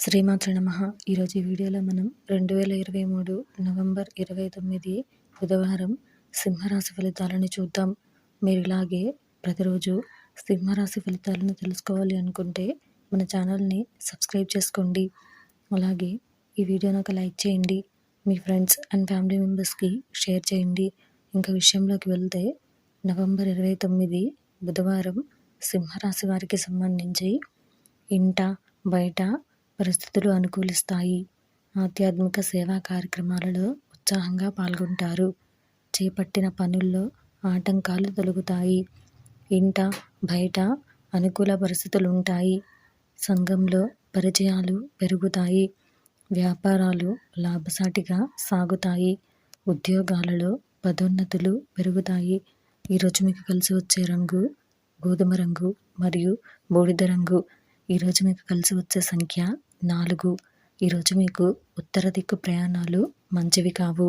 శ్రీమాత్రే నమః. ఈరోజు ఈ వీడియోలో మనం 2023 నవంబర్ 29 బుధవారం సింహరాశి ఫలితాలను చూద్దాం. మీరు ఇలాగే ప్రతిరోజు సింహరాశి ఫలితాలను తెలుసుకోవాలి అనుకుంటే మన ఛానల్ని సబ్స్క్రైబ్ చేసుకోండి. అలాగే ఈ వీడియోని ఒక లైక్ చేయండి. మీ ఫ్రెండ్స్ అండ్ ఫ్యామిలీ మెంబర్స్కి షేర్ చేయండి. ఇంకా విషయంలోకి వెళ్తే నవంబర్ 29 బుధవారం సింహరాశి వారికి సంబంధించి ఇంట బయట పరిస్థితులు అనుకూలిస్తాయి. ఆధ్యాత్మిక సేవా కార్యక్రమాలలో ఉత్సాహంగా పాల్గొంటారు. చేపట్టిన పనుల్లో ఆటంకాలు తొలగుతాయి. ఇంట బయట అనుకూల పరిస్థితులు ఉంటాయి. సంఘంలో పరిచయాలు పెరుగుతాయి. వ్యాపారాలు లాభసాటిగా సాగుతాయి. ఉద్యోగాలలో పదోన్నతులు పెరుగుతాయి. ఈరోజు మీకు కలిసి వచ్చే రంగు గోధుమ రంగు మరియు బూడిద రంగు. ఈరోజు మీకు కలిసి వచ్చే సంఖ్య 4. ఈరోజు మీకు ఉత్తర దిక్కు ప్రయాణాలు మంచివి కావు.